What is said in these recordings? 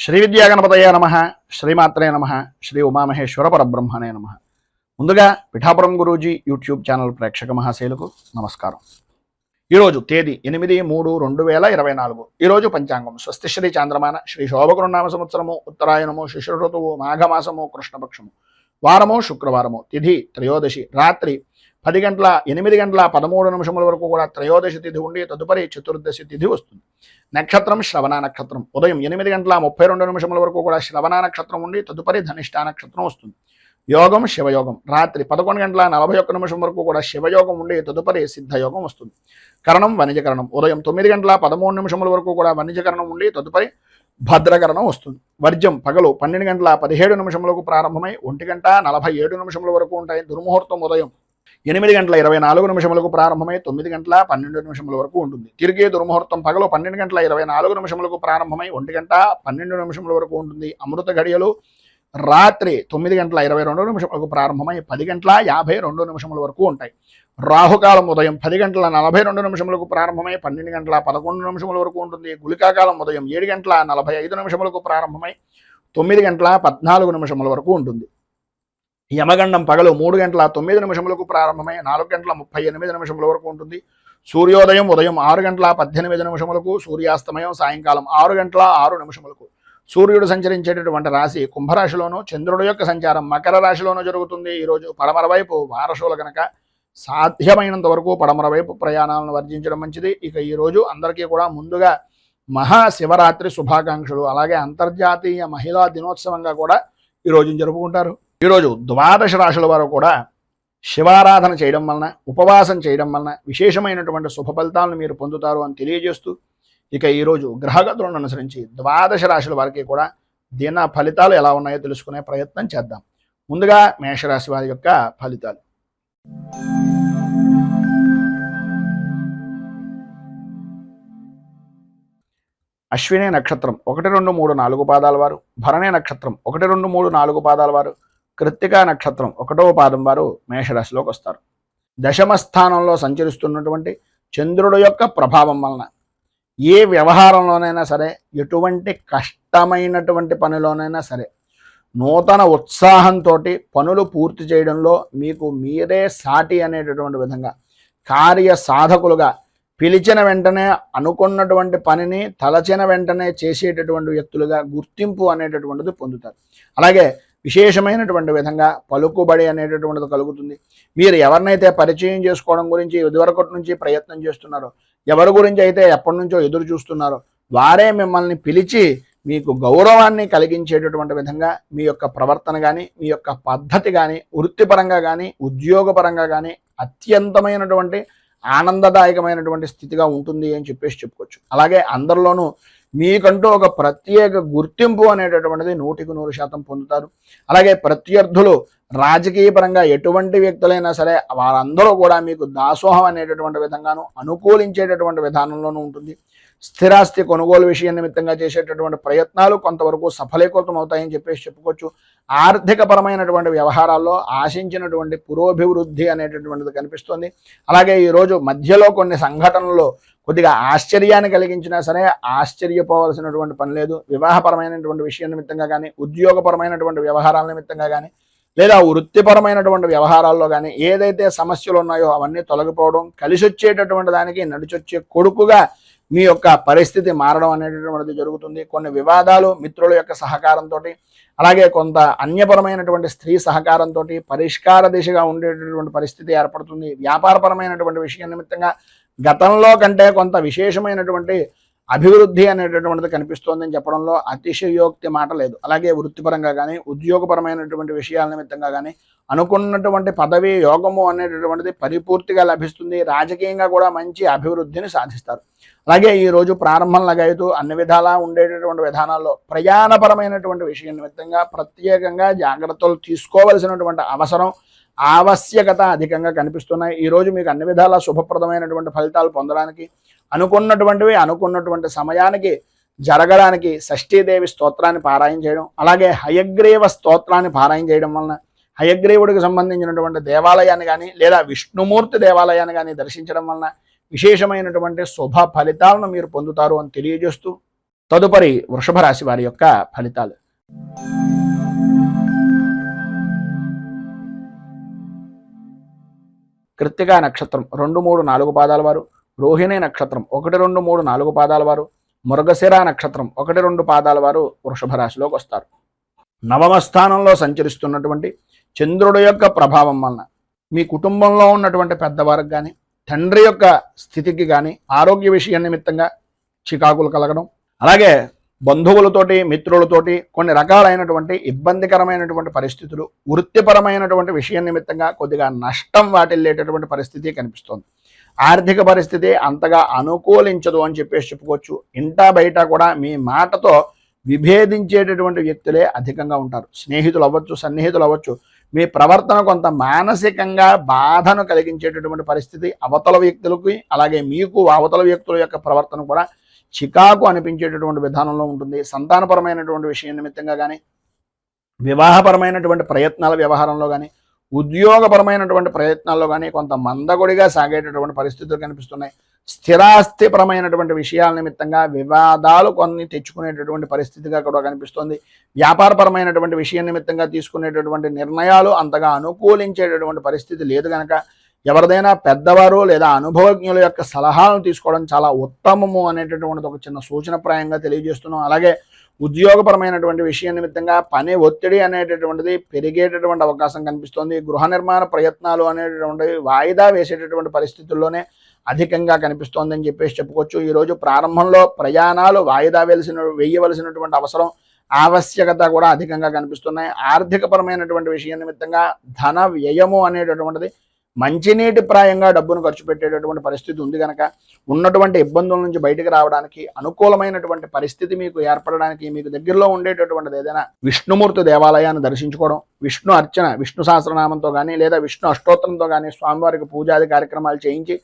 శ్రీ విద్యాగణపతయ నమ, శ్రీమాత్రే నమ, శ్రీ ఉమామహేశ్వర పరబ్రహ్మణే నమ. ముందుగా పిఠాపురం గురూజీ యూట్యూబ్ ఛానల్ ప్రేక్షక మహాశైలకు నమస్కారం. ఈరోజు తేదీ 8/3/2024. ఈరోజు పంచాంగం స్వస్తి శ్రీ చాంద్రమాన శ్రీ శోభకృన్నామ సంవత్సరము ఉత్తరాయణము శిశిర ఋతువు మాఘమాసము కృష్ణపక్షము వారము శుక్రవారము తిథి త్రయోదశి రాత్రి 8:13 వరకు కూడా త్రయోదశి తిథి ఉండి తదుపరి చతుర్దశి తిథి వస్తుంది. నక్షత్రం శ్రవణ నక్షత్రం ఉదయం 8:32 వరకు కూడా శ్రవణ నక్షత్రం ఉండి తదుపరి ధనిష్ఠ నక్షత్రం వస్తుంది. యోగం శివయోగం రాత్రి 11:41 వరకు కూడా శివయోగం ఉండి తదుపరి సిద్ధయోగం వస్తుంది. కరణం వణిజకరణం ఉదయం 9:13 వరకు కూడా వణిజకరణం ఉండి తదుపరి భద్రకరణం వస్తుంది. వర్జ్యం పగలు 12:17 ప్రారంభమై 1:47 వరకు ఉంటాయి. దుర్ముహూర్తం ఉదయం 8:24 ప్రారంభమై 9:12 వరకు ఉంటుంది. తిరిగే దుర్ముహూర్తం పగలు 12:24 ప్రారంభమై 1:12 వరకు ఉంటుంది. అమృత గడియలు రాత్రి 9:22 ప్రారంభమై 10:52 వరకు ఉంటాయి. రాహుకాలం ఉదయం 10:42 ప్రారంభమై 12:11 వరకు ఉంటుంది. గుళికాకాలం ఉదయం 7:45 ప్రారంభమై 9:14 వరకు ఉంటుంది. యమగండం పగలు 3:09 ప్రారంభమై 4:38 వరకు ఉంటుంది. సూర్యోదయం ఉదయం 6:18 సూర్యాస్తమయం సాయంకాలం 6:06 సూర్యుడు సంచరించేటటువంటి రాశి కుంభరాశిలోను, చంద్రుడు యొక్క సంచారం మకర రాశిలోనూ జరుగుతుంది. ఈరోజు పడమర వైపు వారసులు కనుక సాధ్యమైనంత వరకు పడమర వైపు ప్రయాణాలను వర్జించడం మంచిది. ఇక ఈరోజు అందరికీ కూడా ముందుగా మహాశివరాత్రి శుభాకాంక్షలు, అలాగే అంతర్జాతీయ మహిళా దినోత్సవంగా కూడా ఈరోజు జరుపుకుంటారు. ఈరోజు ద్వాదశ రాశుల వారు కూడా శివారాధన చేయడం వలన, ఉపవాసం చేయడం వలన విశేషమైనటువంటి శుభ ఫలితాలను మీరు పొందుతారు అని తెలియజేస్తూ, ఇక ఈరోజు గ్రహగతులను అనుసరించి ద్వాదశ రాశుల వారికి కూడా దిన ఫలితాలు ఎలా ఉన్నాయో తెలుసుకునే ప్రయత్నం చేద్దాం. ముందుగా మేషరాశి వారి యొక్క ఫలితాలు. అశ్విని నక్షత్రం 1, 2, 3, 4 పాదాల వారు, భరణి నక్షత్రం 1, 2, 3, 4 పాదాల వారు, కృత్తికా నక్షత్రం 1వ పాదం వారు మేషరాశిలోకి వస్తారు. దశమ స్థానంలో సంచరిస్తున్నటువంటి చంద్రుడు యొక్క ప్రభావం వలన ఏ వ్యవహారంలోనైనా సరే, ఎటువంటి కష్టమైనటువంటి పనిలోనైనా సరే నూతన ఉత్సాహంతో పనులు పూర్తి చేయడంలో మీకు మీరే సాటి అనేటటువంటి విధంగా కార్య సాధకులుగా పిలిచిన వెంటనే అనుకున్నటువంటి పనిని తలచిన వెంటనే చేసేటటువంటి వ్యక్తులుగా గుర్తింపు అనేటటువంటిది పొందుతారు. అలాగే విశేషమైనటువంటి విధంగా పలుకుబడి అనేటటువంటిది కలుగుతుంది. మీరు ఎవరినైతే పరిచయం చేసుకోవడం గురించి ఇదివరకటి నుంచి ప్రయత్నం చేస్తున్నారో, ఎవరి గురించి అయితే ఎప్పటి నుంచో ఎదురు చూస్తున్నారో, వారే మిమ్మల్ని పిలిచి మీకు గౌరవాన్ని కలిగించేటటువంటి విధంగా మీ యొక్క ప్రవర్తన కానీ, మీ యొక్క పద్ధతి కానీ, వృత్తిపరంగా కానీ, ఉద్యోగపరంగా కానీ అత్యంతమైనటువంటి ఆనందదాయకమైనటువంటి స్థితిగా ఉంటుంది అని చెప్పుకోవచ్చు. అలాగే అందరిలోనూ మీకంటూ ఒక ప్రత్యేక గుర్తింపు అనేటటువంటిది 100% పొందుతారు. అలాగే ప్రత్యర్థులు రాజకీయపరంగా ఎటువంటి వ్యక్తులైనా సరే వారందరూ కూడా మీకు దాసోహం అనేటటువంటి విధంగాను అనుకూలించేటటువంటి విధానంలోనూ ఉంటుంది. స్థిరాస్తి కొనుగోలు విషయం నిమిత్తంగా చేసేటటువంటి ప్రయత్నాలు కొంతవరకు సఫలీకృతం అవుతాయని చెప్పుకోవచ్చు. ఆర్థిక పరమైనటువంటి వ్యవహారాల్లో ఆశించినటువంటి పురోభివృద్ధి అనేటటువంటిది కనిపిస్తుంది. అలాగే ఈరోజు మధ్యలో కొన్ని సంఘటనలు కొద్దిగా ఆశ్చర్యాన్ని కలిగించినా సరే ఆశ్చర్యపోవాల్సినటువంటి పని లేదు. వివాహపరమైనటువంటి విషయం నిమిత్తంగా కానీ, ఉద్యోగపరమైనటువంటి వ్యవహారాల నిమిత్తంగా కానీ, లేదా వృత్తిపరమైనటువంటి వ్యవహారాల్లో కానీ ఏదైతే సమస్యలు ఉన్నాయో అవన్నీ తొలగిపోవడం, కలిసి వచ్చేటటువంటి దానికి నడిచొచ్చే కొడుకుగా మీ యొక్క పరిస్థితి మారడం అనేటటువంటిది జరుగుతుంది. కొన్ని వివాదాలు మిత్రుల యొక్క సహకారంతో, అలాగే కొంత అన్యపరమైనటువంటి స్త్రీ సహకారంతో పరిష్కార దిశగా ఉండేటటువంటి పరిస్థితి ఏర్పడుతుంది. వ్యాపారపరమైనటువంటి విషయం నిమిత్తంగా గతంలో కంటే కొంత విశేషమైనటువంటి అభివృద్ధి అనేటటువంటిది కనిపిస్తోందని చెప్పడంలో అతిశయోక్తి మాట లేదు. అలాగే వృత్తిపరంగా కానీ, ఉద్యోగపరమైనటువంటి విషయాల నిమిత్తంగా కానీ అనుకున్నటువంటి పదవి యోగము అనేటటువంటిది పరిపూర్తిగా లభిస్తుంది. రాజకీయంగా కూడా మంచి అభివృద్ధిని సాధిస్తారు. అలాగే ఈరోజు ప్రారంభంలాగా అయితే అన్ని విధాలా ఉండేటటువంటి విధానాల్లో ప్రయాణపరమైనటువంటి విషయం నిమిత్తంగా ప్రత్యేకంగా జాగ్రత్తలు తీసుకోవలసినటువంటి ఆవశ్యకత అధికంగా కనిపిస్తున్నాయి. ఈరోజు మీకు అన్ని విధాలా శుభప్రదమైనటువంటి ఫలితాలు పొందడానికి, అనుకున్నటువంటి సమయానికి జరగడానికి షష్ఠీదేవి స్తోత్రాన్ని పారాయణ చేయడం, అలాగే హయగ్రీవ స్తోత్రాన్ని పారాయణ చేయడం వలన హయగ్రీవుడికి సంబంధించినటువంటి దేవాలయాన్ని కానీ, లేదా విష్ణుమూర్తి దేవాలయాన్ని కానీ దర్శించడం వలన విశేషమైనటువంటి శుభ ఫలితాలను మీరు పొందుతారు అని తెలియజేస్తూ, తదుపరి వృషభ రాశి వారి యొక్క ఫలితాలు. కృత్తికా నక్షత్రం 2, 3, 4 పాదాల వారు, రోహిణి నక్షత్రం 1, 2, 3, 4 పాదాల వారు, మృగశిర నక్షత్రం 1, 2 పాదాల వారు వృషభ రాశిలోకి వస్తారు. నవమ స్థానంలో సంచరిస్తున్నటువంటి చంద్రుడి యొక్క ప్రభావం వలన మీ కుటుంబంలో ఉన్నటువంటి పెద్దవారికి కానీ, తండ్రి యొక్క స్థితికి కానీ ఆరోగ్య విషయం నిమిత్తంగా చికాకులు కలగడం, అలాగే బంధువులతోటి మిత్రులతోటి కొన్ని రకాలైనటువంటి ఇబ్బందికరమైనటువంటి పరిస్థితులు, వృత్తిపరమైనటువంటి విషయం నిమిత్తంగా కొద్దిగా నష్టం వాటిల్లేటటువంటి పరిస్థితి కనిపిస్తోంది. ఆర్థిక పరిస్థితి అంతగా అనుకూలించదు అని చెప్పుకోవచ్చు. ఇంటా బయట కూడా మీ మాటతో విభేదించేటటువంటి వ్యక్తులే అధికంగా ఉంటారు. స్నేహితులు అవ్వచ్చు, సన్నిహితులు అవ్వచ్చు. మీ ప్రవర్తన కొంత మానసికంగా బాధను కలిగించేటటువంటి పరిస్థితి అవతల వ్యక్తులకి, అలాగే మీకు అవతల వ్యక్తుల యొక్క ప్రవర్తన కూడా చికాకు అనిపించేటటువంటి విధానంలో ఉంటుంది. సంతానపరమైనటువంటి విషయం నిమిత్తంగా కానీ, వివాహపరమైనటువంటి ప్రయత్నాల వ్యవహారంలో కానీ, ఉద్యోగపరమైనటువంటి ప్రయత్నాల్లో కానీ కొంత మందకొడిగా సాగేటటువంటి పరిస్థితులు కనిపిస్తున్నాయి. స్థిరాస్తిపరమైనటువంటి విషయాల నిమిత్తంగా వివాదాలు కొన్ని తెచ్చుకునేటటువంటి పరిస్థితిగా కూడా కనిపిస్తుంది. వ్యాపారపరమైనటువంటి విషయం నిమిత్తంగా తీసుకునేటటువంటి నిర్ణయాలు అంతగా అనుకూలించేటటువంటి పరిస్థితి లేదు కనుక ఎవరిదైనా పెద్దవారు లేదా అనుభవజ్ఞుల యొక్క సలహాలను తీసుకోవడం చాలా ఉత్తమము అనేటటువంటిది ఒక చిన్న సూచనప్రాయంగా తెలియజేస్తున్నాం. అలాగే ఉద్యోగపరమైనటువంటి విషయం నిమిత్తంగా పని ఒత్తిడి అనేటటువంటిది పెరిగేటటువంటి అవకాశం కనిపిస్తుంది. గృహ నిర్మాణ ప్రయత్నాలు అనేటటువంటివి వాయిదా వేసేటటువంటి పరిస్థితుల్లోనే అధికంగా కనిపిస్తోందని చెప్పుకోవచ్చు. ఈరోజు ప్రారంభంలో ప్రయాణాలు వాయిదా వేయవలసినటువంటి అవసరం, ఆవశ్యకత కూడా అధికంగా కనిపిస్తున్నాయి. ఆర్థికపరమైనటువంటి విషయం నిమిత్తంగా ధన వ్యయము అనేటటువంటిది మంచినీటి ప్రాయంగా డబ్బును ఖర్చు పెట్టేటటువంటి పరిస్థితి ఉంది కనుక ఉన్నటువంటి ఇబ్బందుల నుంచి బయటకు రావడానికి, అనుకూలమైనటువంటి పరిస్థితి మీకు ఏర్పడడానికి మీకు దగ్గరలో ఉండేటటువంటిది ఏదైనా విష్ణుమూర్తి దేవాలయాన్ని దర్శించుకోవడం, విష్ణు అర్చన, విష్ణు సహస్రనామంతో కానీ లేదా విష్ణు అష్టోత్తరంతో కానీ స్వామివారికి పూజాది కార్యక్రమాలు చేయించి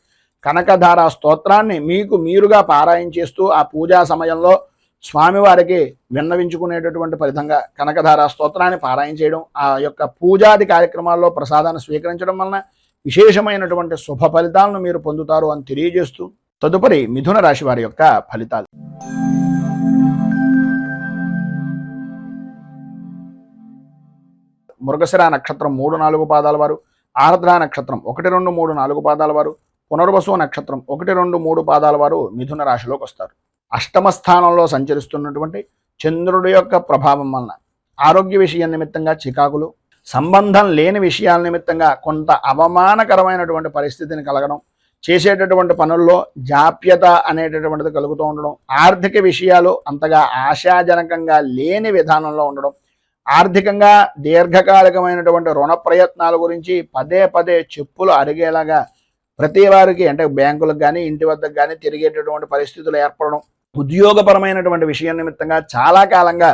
కనకధార స్తోత్రాన్ని మీకు మీరుగా పారాయణ చేస్తూ ఆ పూజా సమయంలో స్వామివారికి విన్నవించుకునేటటువంటి ఫలితంగా కనకధార స్తోత్రాన్ని పారాయణ చేయడం, ఆ యొక్క పూజాది కార్యక్రమాల్లో ప్రసాదాన్ని స్వీకరించడం వలన విశేషమైనటువంటి శుభ ఫలితాలను మీరు పొందుతారు అని తెలియజేస్తూ తదుపరి మిథున రాశి వారి యొక్క ఫలితాలు. మృగశిర నక్షత్రం 3, 4 పాదాల వారు, ఆర్ద్ర నక్షత్రం 1, 2, 3, 4 పాదాల వారు, పునర్వసు నక్షత్రం 1, 2, 3 పాదాల వారు మిథున రాశిలోకి వస్తారు. అష్టమ స్థానంలో సంచరిస్తున్నటువంటి చంద్రుడి యొక్క ప్రభావం వలన ఆరోగ్య విషయం నిమిత్తంగా చికాకులు, సంబంధం లేని విషయాల నిమిత్తంగా కొంత అవమానకరమైనటువంటి పరిస్థితిని కలగడం, చేసేటటువంటి పనుల్లో జాప్యత అనేటటువంటిది కలుగుతూ ఉండడం, ఆర్థిక విషయాలు అంతగా ఆశాజనకంగా లేని విధానంలో ఉండడం, ఆర్థికంగా దీర్ఘకాలికమైనటువంటి రుణ ప్రయత్నాల గురించి పదే పదే చెప్పులు అరిగేలాగా ప్రతి వారికి అంటే బ్యాంకులకు కానీ ఇంటి వద్దకు కానీ తిరిగేటటువంటి పరిస్థితులు ఏర్పడడం, ఉద్యోగపరమైనటువంటి విషయం నిమిత్తంగా చాలా కాలంగా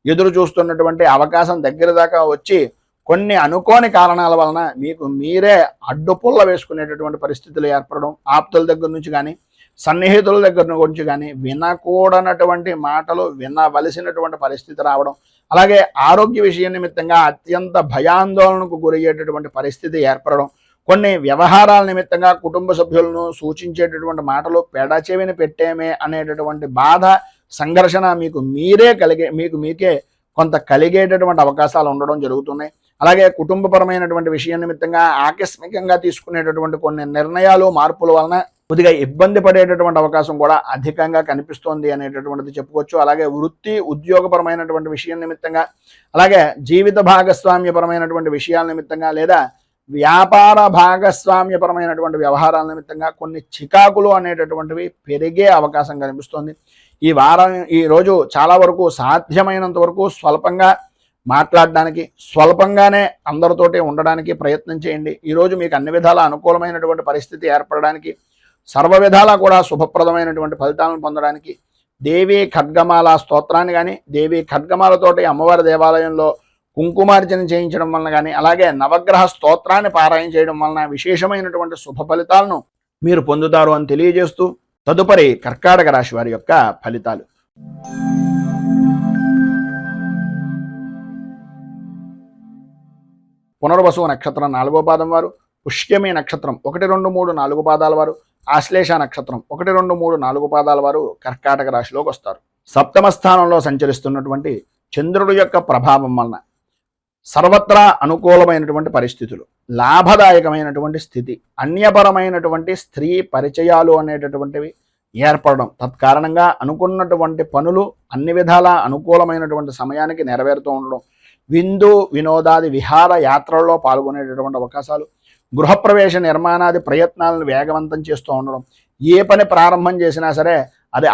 ఎదురు చూస్తున్నటువంటి అవకాశం దగ్గర దాకా వచ్చి కొన్ని అనుకోని కారణాల వలన మీకు మీరే అడ్డుపుల్ల వేసుకునేటటువంటి పరిస్థితులు ఏర్పడడం, ఆప్తుల దగ్గర నుంచి కానీ సన్నిహితుల దగ్గర నుంచి కానీ వినకూడనటువంటి మాటలు వినవలసినటువంటి పరిస్థితి రావడం, అలాగే ఆరోగ్య విషయం నిమిత్తంగా అత్యంత భయాందోళనకు గురయ్యేటటువంటి పరిస్థితి ఏర్పడడం, కొన్ని వ్యవహారాల నిమిత్తంగా కుటుంబ సభ్యులను సూచించేటటువంటి మాటలు పెడచెవిని పెట్టేమే అనేటటువంటి బాధ, సంఘర్షణ మీకు మీకే కొంత కలిగేటటువంటి అవకాశాలు ఉండడం జరుగుతున్నాయి. అలాగే కుటుంబపరమైనటువంటి విషయం నిమిత్తంగా ఆకస్మికంగా తీసుకునేటటువంటి కొన్ని నిర్ణయాలు, మార్పుల వలన కొద్దిగా ఇబ్బంది పడేటటువంటి అవకాశం కూడా అధికంగా కనిపిస్తోంది అనేటటువంటిది చెప్పుకోవచ్చు. అలాగే వృత్తి ఉద్యోగపరమైనటువంటి విషయం నిమిత్తంగా, అలాగే జీవిత భాగస్వామ్యపరమైనటువంటి విషయాల నిమిత్తంగా లేదా వ్యాపార భాగస్వామ్యపరమైనటువంటి వ్యవహారాల నిమిత్తంగా కొన్ని చికాకులు అనేటటువంటివి పెరిగే అవకాశం కనిపిస్తోంది. ఈ రోజు చాలా వరకు సాధ్యమైనంత వరకు స్వల్పంగా మాట్లాడడానికి, స్వల్పంగానే అందరితోటి ఉండడానికి ప్రయత్నం చేయండి. ఈరోజు మీకు అన్ని విధాల అనుకూలమైనటువంటి పరిస్థితి ఏర్పడడానికి, సర్వ విధాలా కూడా శుభప్రదమైనటువంటి ఫలితాలను పొందడానికి దేవీ ఖడ్గమాల స్తోత్రాన్ని కానీ, దేవీ ఖడ్గమాలతోటి అమ్మవారి దేవాలయంలో కుంకుమార్చన చేయించడం వలన కానీ, అలాగే నవగ్రహ స్తోత్రాన్ని పారాయణ చేయడం వలన విశేషమైనటువంటి శుభ ఫలితాలను మీరు పొందుతారు అని తెలియజేస్తూ తదుపరి కర్కాటక రాశి వారి యొక్క ఫలితాలు. పునర్వసు నక్షత్రం 4వ పాదం వారు, పుష్యమి నక్షత్రం 1, 2, 3, 4 పాదాల వారు, ఆశ్లేష నక్షత్రం 1, 2, 3, 4 పాదాల వారు కర్కాటక రాశిలోకి వస్తారు. సప్తమ స్థానంలో సంచరిస్తున్నటువంటి చంద్రుడి యొక్క ప్రభావం వలన సర్వత్రా అనుకూలమైనటువంటి పరిస్థితులు, లాభదాయకమైనటువంటి స్థితి, అన్యపరమైనటువంటి స్త్రీ పరిచయాలు అనేటటువంటివి ఏర్పడడం, తత్కారణంగా అనుకున్నటువంటి పనులు అన్ని విధాలా అనుకూలమైనటువంటి సమయానికి నెరవేరుతూ ఉండడం, విందు వినోదాది విహార యాత్రల్లో పాల్గొనేటటువంటి అవకాశాలు, గృహప్రవేశ నిర్మాణాది ప్రయత్నాలను వేగవంతం చేస్తూ ఉండడం, ఏ పని ప్రారంభం చేసినా సరే అది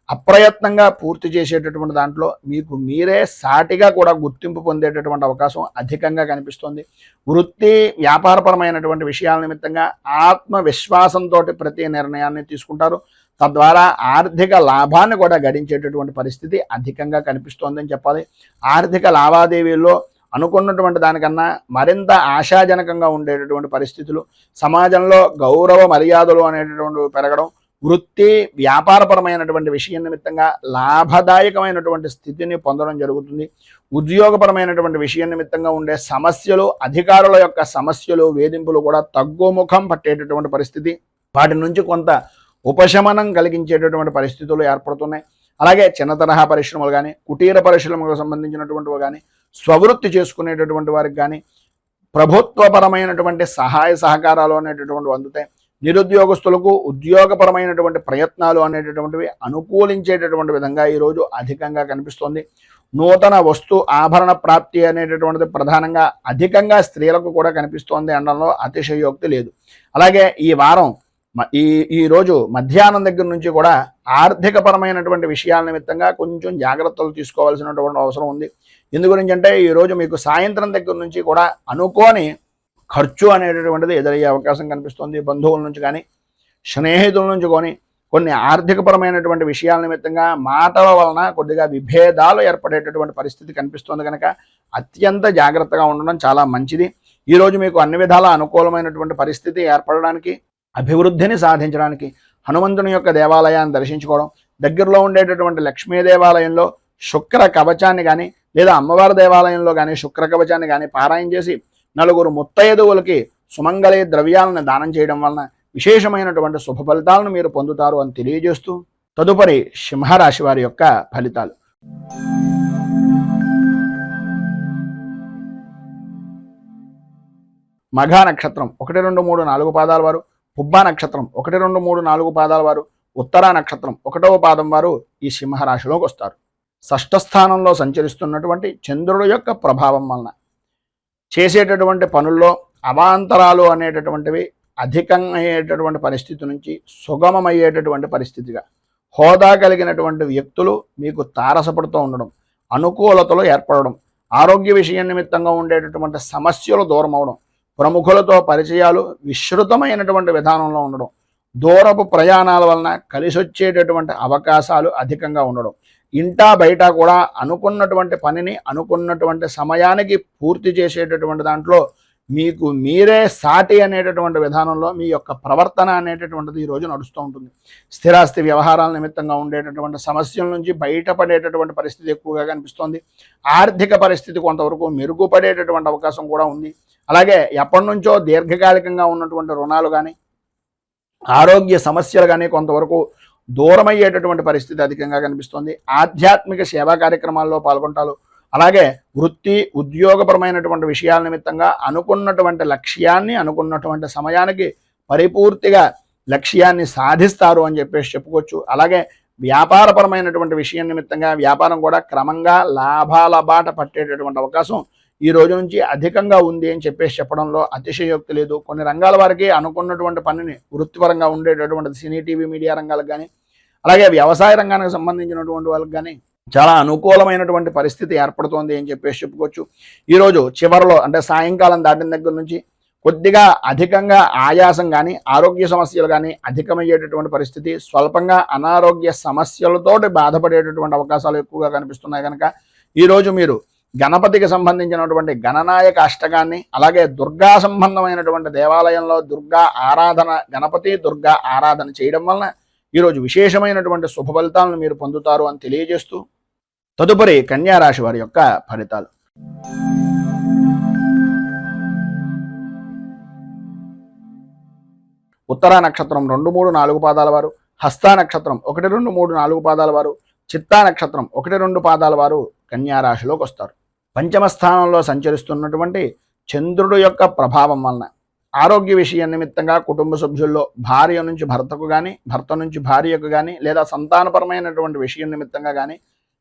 అప్రయత్నంగా పూర్తి చేసేటటువంటి దాంట్లో మీకు మీరే సాటిగా కూడా గుర్తింపు పొందేటటువంటి అవకాశం అధికంగా కనిపిస్తుంది. వృత్తి వ్యాపారపరమైనటువంటి విషయాల నిమిత్తంగా ఆత్మవిశ్వాసంతో ప్రతి నిర్ణయాన్ని తీసుకుంటారు. తద్వారా ఆర్థిక లాభాన్ని కూడా గడించేటటువంటి పరిస్థితి అధికంగా కనిపిస్తోందని చెప్పాలి. ఆర్థిక లావాదేవీల్లో అనుకున్నటువంటి దానికన్నా మరింత ఆశాజనకంగా ఉండేటటువంటి పరిస్థితులు, సమాజంలో గౌరవ మర్యాదలు అనేటటువంటి పెరగడం, వృత్తి వ్యాపారపరమైనటువంటి విషయం నిమిత్తంగా లాభదాయకమైనటువంటి స్థితిని పొందడం జరుగుతుంది. ఉద్యోగపరమైనటువంటి విషయం నిమిత్తంగా ఉండే సమస్యలు, అధికారుల యొక్క సమస్యలు, వేధింపులు కూడా తగ్గుముఖం పట్టేటటువంటి పరిస్థితి, వాటి నుంచి కొంత ఉపశమనం కలిగించేటటువంటి పరిస్థితులు ఏర్పడుతున్నాయి. అలాగే చిన్న తరహా పరిశ్రమలు కానీ, కుటీర పరిశ్రమలకు సంబంధించినటువంటివి కానీ, స్వవృత్తి చేసుకునేటటువంటి వారికి కానీ ప్రభుత్వపరమైనటువంటి సహాయ సహకారాలు అనేటటువంటివి అందుతాయి. నిరుద్యోగస్తులకు ఉద్యోగపరమైనటువంటి ప్రయత్నాలు అనేటటువంటివి అనుకూలించేటటువంటి విధంగా ఈరోజు అధికంగా కనిపిస్తోంది. నూతన వస్తు ఆభరణ ప్రాప్తి అనేటటువంటిది ప్రధానంగా అధికంగా స్త్రీలకు కూడా కనిపిస్తోంది అనడంలో అతిశయోక్తి లేదు. అలాగే ఈ వారం ఈ రోజు మధ్యాహ్నం దగ్గర నుంచి కూడా ఆర్థికపరమైనటువంటి విషయాల నిమిత్తంగా కొంచెం జాగ్రత్తలు తీసుకోవాల్సినటువంటి అవసరం ఉంది. ఎందు గురించి అంటే ఈరోజు మీకు సాయంత్రం దగ్గర నుంచి కూడా అనుకోని ఖర్చు అనేటటువంటిది ఎదురయ్యే అవకాశం కనిపిస్తుంది. బంధువుల నుంచి కానీ, స్నేహితుల నుంచి కానీ కొన్ని ఆర్థికపరమైనటువంటి విషయాల నిమిత్తంగా మాటల వలన కొద్దిగా విభేదాలు ఏర్పడేటటువంటి పరిస్థితి కనిపిస్తుంది. కనుక అత్యంత జాగ్రత్తగా ఉండడం చాలా మంచిది. ఈరోజు మీకు అన్ని విధాల అనుకూలమైనటువంటి పరిస్థితి ఏర్పడడానికి, అభివృద్ధిని సాధించడానికి హనుమంతుని యొక్క దేవాలయాన్ని దర్శించుకోవడం, దగ్గరలో ఉండేటటువంటి లక్ష్మీ దేవాలయంలో శుక్ర కవచాన్ని కానీ లేదా అమ్మవారి దేవాలయంలో కానీ శుక్ర కవచాన్ని కానీ పారాయణ చేసి నలుగురు ముత్తైదువులకి సుమంగళి ద్రవ్యాలను దానం చేయడం వలన విశేషమైనటువంటి శుభ ఫలితాలను మీరు పొందుతారు అని తెలియజేస్తూ తదుపరి సింహరాశి వారి యొక్క ఫలితాలు. మఘా నక్షత్రం 1, 2, 3, 4 పాదాల వారు, పుబ్బా నక్షత్రం 1, 2, 3, 4 పాదాల వారు, ఉత్తరా నక్షత్రం 1వ పాదం వారు ఈ సింహరాశిలోకి వస్తారు. షష్ఠ స్థానంలో సంచరిస్తున్నటువంటి చంద్రుడు యొక్క ప్రభావం వలన చేసేటటువంటి పనుల్లో అవాంతరాలు అనేటటువంటివి అధికమయ్యేటటువంటి పరిస్థితి నుంచి సుగమమయ్యేటటువంటి పరిస్థితిగా, హోదా కలిగినటువంటి వ్యక్తులు మీకు తారసపడుతూ ఉండడం, అనుకూలతలు ఏర్పడడం, ఆరోగ్య విషయం నిమిత్తంగా ఉండేటటువంటి సమస్యలు దూరం అవడం, ప్రముఖులతో పరిచయాలు విస్తృతమైనటువంటి విధానంలో ఉండడం, దూరపు ప్రయాణాల వలన కలిసొచ్చేటటువంటి అవకాశాలు అధికంగా ఉండడం, ఇంటా బయట కూడా అనుకున్నటువంటి పనిని అనుకున్నటువంటి సమయానికి పూర్తి చేసేటటువంటి దాంట్లో మీకు మీరే సాటి అనేటటువంటి విధానంలో మీ యొక్క ప్రవర్తన అనేటటువంటిది ఈరోజు నడుస్తూ ఉంటుంది. స్థిరాస్తి వ్యవహారాల నిమిత్తంగా ఉండేటటువంటి సమస్యల నుంచి బయటపడేటటువంటి పరిస్థితి ఎక్కువగా కనిపిస్తోంది. ఆర్థిక పరిస్థితి కొంతవరకు మెరుగుపడేటటువంటి అవకాశం కూడా ఉంది. అలాగే ఎప్పటి నుంచో దీర్ఘకాలికంగా ఉన్నటువంటి రుణాలు కానీ, ఆరోగ్య సమస్యలు కానీ కొంతవరకు దూరమయ్యేటటువంటి పరిస్థితి అధికంగా కనిపిస్తుంది. ఆధ్యాత్మిక సేవా కార్యక్రమాల్లో పాల్గొంటారు. అలాగే వృత్తి ఉద్యోగపరమైనటువంటి విషయాల నిమిత్తంగా అనుకున్నటువంటి లక్ష్యాన్ని అనుకున్నటువంటి సమయానికి పరిపూర్తిగా లక్ష్యాన్ని సాధిస్తారు అని చెప్పేసి చెప్పుకోవచ్చు. అలాగే వ్యాపారపరమైనటువంటి విషయం నిమిత్తంగా వ్యాపారం కూడా క్రమంగా లాభాల బాట పట్టేటటువంటి అవకాశం ఈ రోజు నుంచి అధికంగా ఉంది అని చెప్పేసి చెప్పడంలో అతిశయోక్తి లేదు. కొన్ని రంగాల వారికి అనుకున్నటువంటి పనిని వృత్తిపరంగా ఉండేటటువంటి సినీ టీవీ మీడియా రంగాలకు కానీ, అలాగే వ్యవసాయ రంగానికి సంబంధించినటువంటి వాళ్ళకి కానీ చాలా అనుకూలమైనటువంటి పరిస్థితి ఏర్పడుతోంది అని చెప్పేసి చెప్పుకోవచ్చు. ఈరోజు చివరిలో అంటే సాయంకాలం దాటిన దగ్గర నుంచి కొద్దిగా అధికంగా ఆయాసం కానీ, ఆరోగ్య సమస్యలు కానీ అధికమయ్యేటటువంటి పరిస్థితి, స్వల్పంగా అనారోగ్య సమస్యలతోటి బాధపడేటటువంటి అవకాశాలు ఎక్కువగా కనిపిస్తున్నాయి. కనుక ఈరోజు మీరు గణపతికి సంబంధించినటువంటి గణనాయక అష్టకాన్ని, అలాగే దుర్గా సంబంధమైనటువంటి దేవాలయంలో దుర్గా ఆరాధన, గణపతి దుర్గా ఆరాధన చేయడం వలన ఈరోజు విశేషమైనటువంటి శుభ ఫలితాలను మీరు పొందుతారు అని తెలియజేస్తూ తదుపరి కన్యారాశి వారి యొక్క ఫలితాలు. ఉత్తరా నక్షత్రం 2, 3, 4 పాదాల వారు, హస్తా నక్షత్రం 1, 2, 3, 4 పాదాల వారు, చిత్తా నక్షత్రం 1-2 పాదాల వారు కన్యా రాశిలోకి వస్తారు. పంచమ స్థానంలో సంచరిస్తున్నటువంటి చంద్రుడు యొక్క ప్రభావం వలన ఆరోగ్య విషయం నిమిత్తంగా కుటుంబ సభ్యుల్లో భార్య నుంచి భర్తకు కానీ, భర్త నుంచి భార్యకు కానీ, లేదా సంతానపరమైనటువంటి విషయం నిమిత్తంగా కానీ